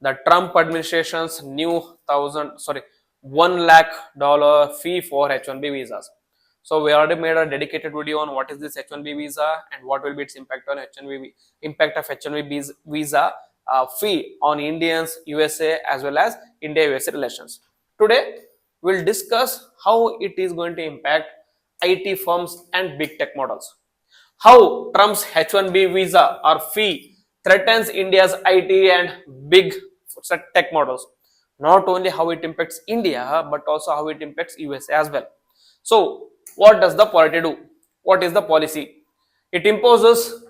The Trump administration's new $1 lakh fee for H-1B visas. So we already made a dedicated video on what is this H-1B visa and what will be its impact on H-1B impact of H-1B visa fee on Indians, USA as well as India-USA relations. Today we'll discuss how it is going to impact IT firms and big tech models. How Trump's H-1B visa or fee threatens India's IT and big tech models. Not only how it impacts India, but also how it impacts USA as well. So, what does the polity do? What is the policy? It imposes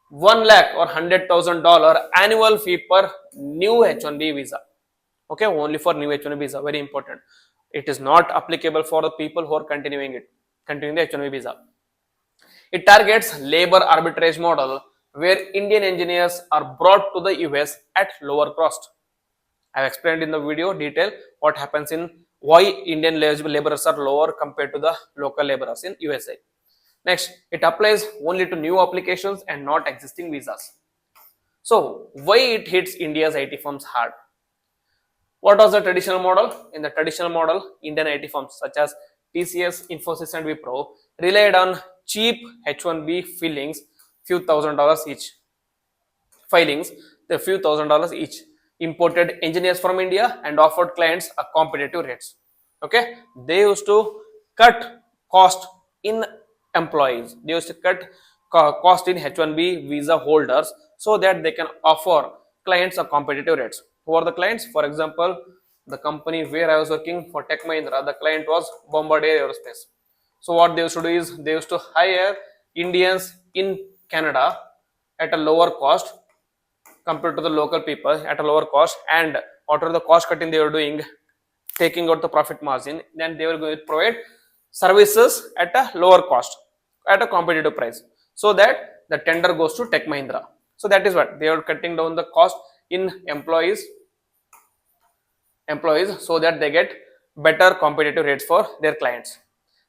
1 lakh or $100,000 annual fee per new H-1B visa. Okay, only for new H-1B visa, very important. It is not applicable for the people who are continuing the H-1B visa. It targets labor arbitrage model where Indian engineers are brought to the US at lower cost. I have explained in the video detail what happens in why Indian laborers are lower compared to the local laborers in USA. Next, it applies only to new applications and not existing visas. So, why it hits India's IT firms hard? What was the traditional model? In the traditional model, Indian IT firms such as TCS, Infosys and Wipro relied on cheap H-1B filings, few $1,000s each. Filings, the few $1,000s each. Imported engineers from India and offered clients a competitive rates. Okay, they used to cut cost in employees. They used to cut cost in H-1B visa holders so that they can offer clients a competitive rates. Who are the clients? For example, the company where I was working for Tech Mahindra, the client was Bombardier Aerospace. So what they used to do is they used to hire Indians in Canada at a lower cost compared to the local people at a lower cost, and whatever the cost cutting they were doing, taking out the profit margin, then they were going to provide services at a lower cost at a competitive price so that the tender goes to Tech Mahindra. So that is what they are cutting down the cost in employees so that they get better competitive rates for their clients.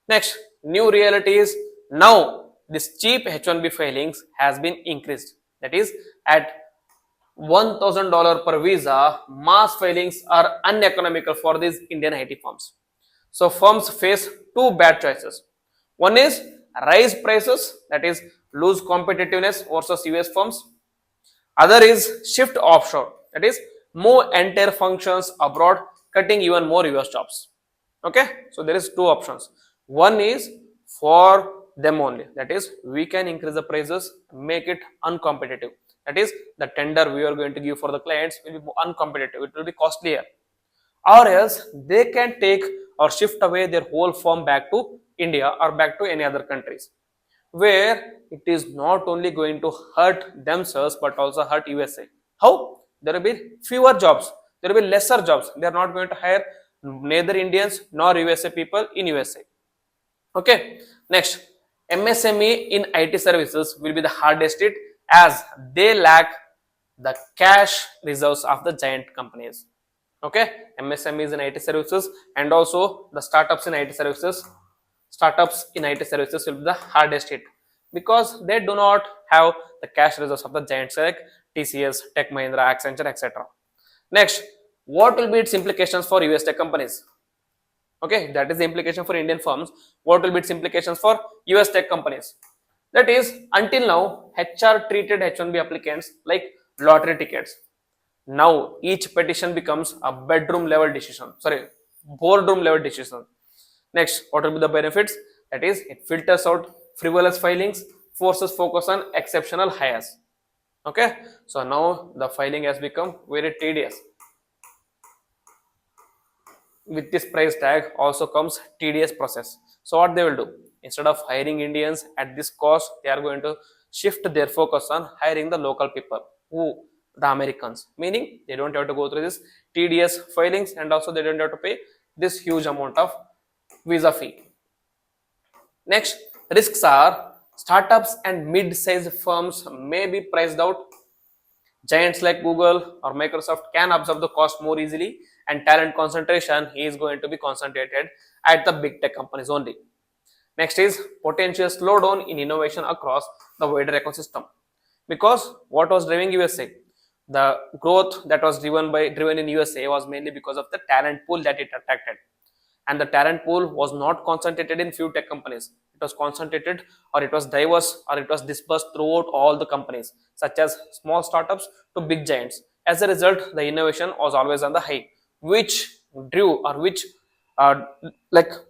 Next, new reality is now this cheap H-1B filings has been increased. That is, at $1,000 per visa, mass filings are uneconomical for these Indian IT firms. So firms face two bad choices. One is rise prices, that is lose competitiveness versus US firms. Other is shift offshore, that is move entire functions abroad, cutting even more US jobs. Okay, so there is two options. One is for them only, that is we can increase the prices, make it uncompetitive. That is the tender we are going to give for the clients will be uncompetitive, it will be costlier. Or else they can take or shift away their whole firm back to India or back to any other countries, where it is not only going to hurt themselves but also hurt USA. How? There will be fewer jobs, there will be lesser jobs. They are not going to hire neither Indians nor USA people in USA. Okay, next, MSME in IT services will be the hardest hit as they lack the cash reserves of the giant companies. Okay, MSMEs in IT services and also the startups in IT services will be the hardest hit because they do not have the cash reserves of the giants like TCS, Tech Mahindra, Accenture, etc. Next, what will be its implications for US tech companies? Okay, that is the implication for Indian firms. What will be its implications for US tech companies? That is, until now, HR treated H-1B applicants like lottery tickets. Now, each petition becomes a boardroom level decision. Next, what will be the benefits? That is, it filters out frivolous filings, forces focus on exceptional hires. Okay, so now the filing has become very tedious. With this price tag also comes tedious process. So what they will do, instead of hiring Indians at this cost, they are going to shift their focus on hiring the local people, who the Americans, meaning they don't have to go through this tedious filings and also they don't have to pay this huge amount of visa fee. Next, risks are startups and mid-sized firms may be priced out. Giants like Google or Microsoft can absorb the cost more easily, and talent concentration is going to be concentrated at the big tech companies only. Next is potential slowdown in innovation across the wider ecosystem. Because what was driving USA? The growth that was driven in USA was mainly because of the talent pool that it attracted, and the talent pool was not concentrated in few tech companies. It was concentrated, or it was diverse, or it was dispersed throughout all the companies, such as small startups to big giants. As a result, the innovation was always on the high, which drew, or uh,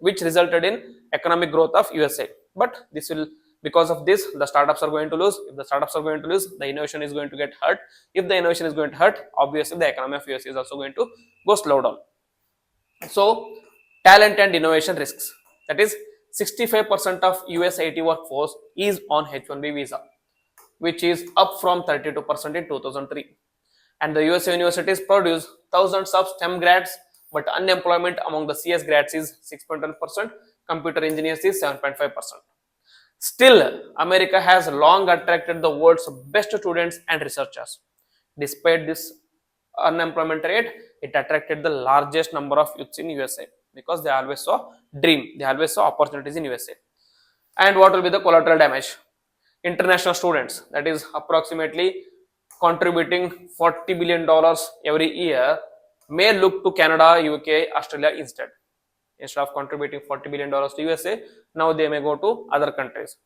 which resulted in economic growth of USA. But this will, because of this, the startups are going to lose. If the startups are going to lose, the innovation is going to get hurt. If the innovation is going to hurt, obviously the economy of USA is also going to go slow down. So, talent and innovation risks. That is, 65% of US IT workforce is on H-1B visa, which is up from 32% in 2003. And the US universities produce thousands of STEM grads, but unemployment among the CS grads is 6.1%, computer engineers is 7.5%. Still, America has long attracted the world's best students and researchers. Despite this unemployment rate, it attracted the largest number of youths in USA because they always saw dream, they always saw opportunities in USA. And what will be the collateral damage? International students, that is approximately contributing $40 billion every year, may look to Canada, UK, Australia instead. Instead of contributing $40 billion to USA, now they may go to other countries.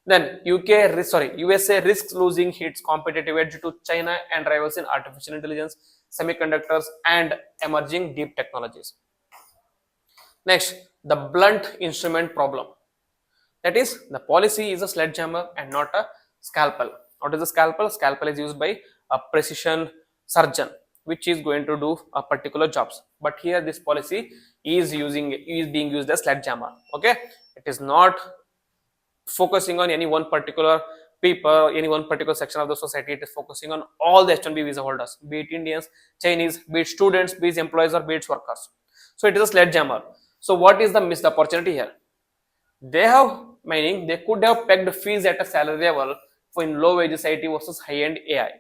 Then USA risks losing its competitive edge to China and rivals in artificial intelligence, semiconductors, and emerging deep technologies. Next, the blunt instrument problem. That is, the policy is a sledgehammer and not a scalpel. What is a scalpel? Scalpel is used by a precision surgeon, which is going to do a particular jobs. But here, this policy is being used as sledgehammer. Okay, it is not focusing on any one particular people, any one particular section of the society. It is focusing on all the H-1B visa holders, be it Indians, Chinese, be it students, be it employees, or be it workers. So it is a sledgehammer. So what is the missed opportunity here? They have, meaning they could have pegged fees at a salary level for in low wages IT versus high end AI.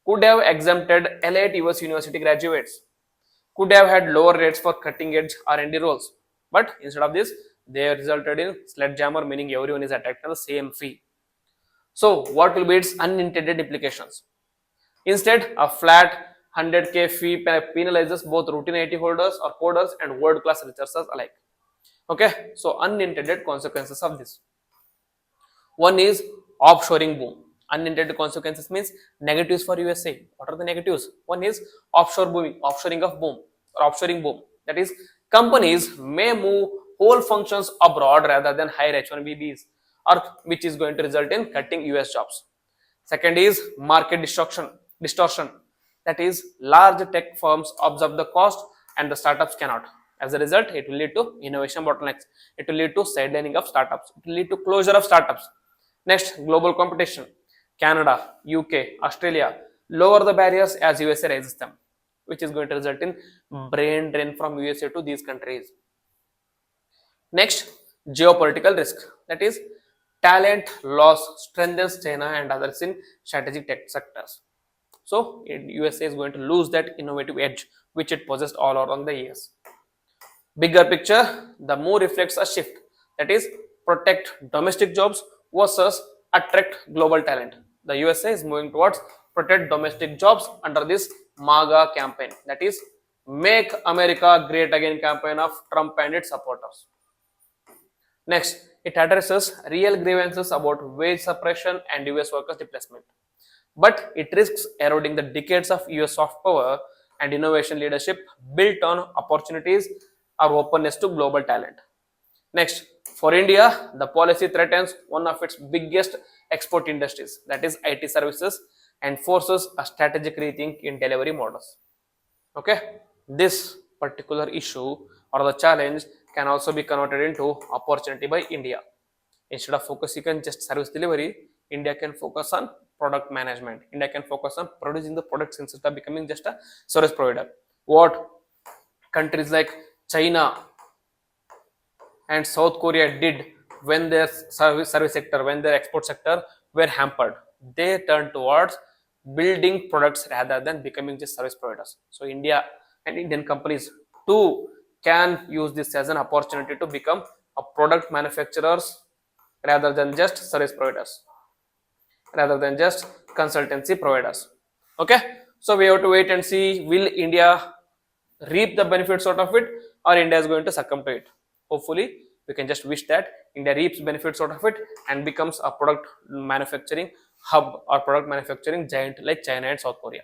Could have exempted elite US university graduates. Could have had lower rates for cutting edge R&D roles. But instead of this, they resulted in sledgehammer, meaning everyone is attracted to the same fee. So what will be its unintended implications? Instead, a flat 100K fee penalizes both routine IT holders or coders and world-class researchers alike. Okay, so unintended consequences of this. One is offshoring boom. Unintended consequences means negatives for USA. What are the negatives? One is offshoring of boom or offshoring boom. That is, companies may move whole functions abroad rather than hire H-1Bs, or which is going to result in cutting US jobs. Second is market distortion. That is, large tech firms observe the cost and the startups cannot. As a result, it will lead to innovation bottlenecks. It will lead to sidelining of startups. It will lead to closure of startups. Next, global competition. Canada, UK, Australia lower the barriers as USA raises them, which is going to result in brain drain from USA to these countries. Next, geopolitical risk. That is, talent loss strengthens China and others in strategic tech sectors. So, USA is going to lose that innovative edge which it possessed all along the years. Bigger picture, the move reflects a shift, that is, protect domestic jobs versus attract global talent. The USA is moving towards protect domestic jobs under this MAGA campaign, that is, Make America Great Again campaign of Trump and its supporters. Next, it addresses real grievances about wage suppression and US workers displacement, but it risks eroding the decades of US soft power and innovation leadership built on opportunities or openness to global talent. Next, for India, the policy threatens one of its biggest export industries, that is IT services, and forces a strategic rethink in delivery models. Okay, this particular issue or the challenge can also be converted into opportunity by India. Instead of focusing on just service delivery, India can focus on product management. India can focus on producing the products instead of becoming just a service provider. What countries like China and South Korea did when their service sector, when their export sector were hampered, they turned towards building products rather than becoming just service providers. So India and Indian companies too can use this as an opportunity to become a product manufacturers rather than just service providers, rather than just consultancy providers. Okay, so we have to wait and see, will India reap the benefits out of it, or India is going to succumb to it. Hopefully, we can just wish that India reaps benefits out of it and becomes a product manufacturing hub or product manufacturing giant like China and South Korea.